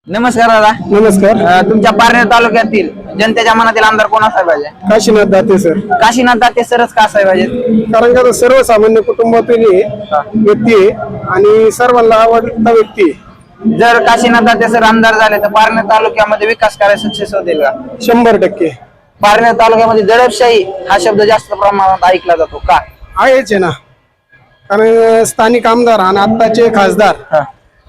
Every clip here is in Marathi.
नमस्कार दादा. नमस्कार. तुमच्या पारनेर तालुक्यातील जनतेच्या मनातील आमदार कोण असायला पाहिजे? काशीनाथ दाते सर. काशीनाथ दाते सरच का असायला पाहिजे? कारण का सर्वसामान्य कुटुंबातील व्यक्ती आहे आणि सर्वांना आवडता व्यक्ती आहे. जर काशीनाथ दाते सर आमदार झाले तर पारनेर तालुक्यामध्ये विकास कार्य सक्सेस होतील का? 100%. पारनेर तालुक्यामध्ये दडपशाही हा शब्द जास्त प्रमाणात ऐकला जातो का? आहेच आहे ना. कारण स्थानिक आमदार आणि आत्ताचे खासदार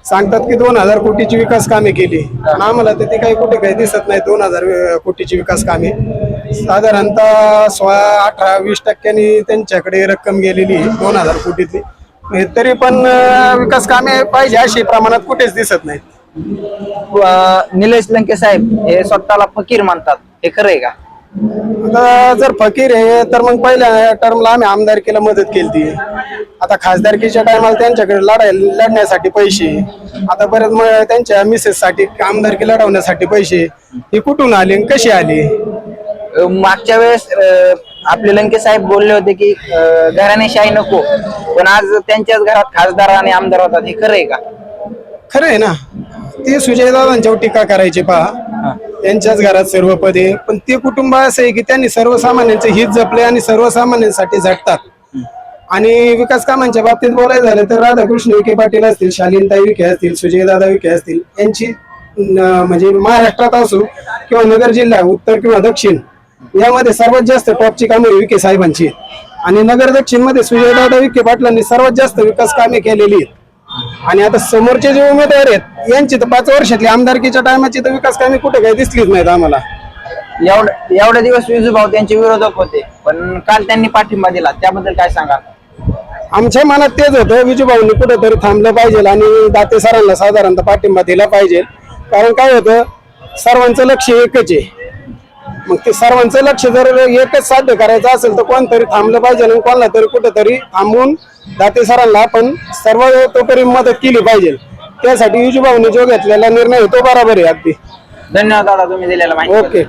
सांगतात की 2000 कोटीची विकास कामे केली. पण आम्हाला तर ती काही कुठे काही दिसत नाही. 2000 कोटीची विकास कामे साधारणतः 18-20% त्यांच्याकडे रक्कम गेलेली 2000 कोटीतली. तरी पण विकास कामे पाहिजे अशी प्रमाणात कुठेच दिसत नाहीत. निलेश लंके साहेब हे स्वतःला फकीर मानतात, हे खरं आहे का? आता जर फकीर आहे तर मग पहिल्या टर्मला आम्ही आमदारकीला मदत केली. आता खासदारकीच्या टायमाला त्यांच्याकडे लढण्यासाठी पैसे, आता परत मग त्यांच्या मिसेस साठी आमदारकी लढवण्यासाठी पैसे हे कुठून आले कसे आले? मागच्या वेळेस आपले लंके साहेब बोलले होते की घराणेशाही नको, पण आज त्यांच्याच घरात खासदार आणि आमदार होतात, हे खरं आहे का? खरं आहे ना. ते सुजयदादांच्यावर टीका करायची पहा, त्यांच्याच घरात सर्व पदे, पण ते कुटुंब असं आहे की त्यांनी सर्वसामान्यांचे हित जपले आणि सर्वसामान्यांसाठी झटतात. आणि विकास कामांच्या बाबतीत बोलायचं झालं तर राधाकृष्ण विखे पाटील असतील, शालीनताई विखे असतील, सुजयदादा विखे असतील, यांची म्हणजे महाराष्ट्रात असो किंवा नगर जिल्हा उत्तर किंवा दक्षिण यामध्ये सर्वात जास्त टॉपची कामे विखे साहेबांची. आणि नगर दक्षिण मध्ये सुजयदादा विखे पाटलांनी सर्वात जास्त विकास कामे केलेली आहेत. आणि आता समोरचे जे उमेदवार आहेत यांची तर 5 वर्षातली आमदारकीच्या टायमाची तर विकास कामे कुठे काही दिसलीच नाहीत आम्हाला. एवढे दिवस विजूभाऊ त्यांचे विरोधक होते, पण काल त्यांनी पाठिंबा दिला, त्याबद्दल काय सांगा? आमच्या मनात तेच होतं, विजूभाऊंनी कुठेतरी थांबलं पाहिजे आणि दाते सरांना साधारणतः पाठिंबा दिला पाहिजे. कारण काय होतं, सर्वांचं लक्ष एकच आहे. मग ते सर्वांचं लक्ष जर एकच साध्य करायचं असेल तर कोणतरी थांबलं पाहिजे आणि कोणाला तरी कुठेतरी थांबून दाते सरांना आपण सर्व तोपर्यंत मदत केली पाहिजे. त्यासाठी विजूभाऊंनी जो घेतलेला निर्णय तो बरोबर आहे अगदी. धन्यवाद दादा तुम्ही दिलेला माहिती. ओके.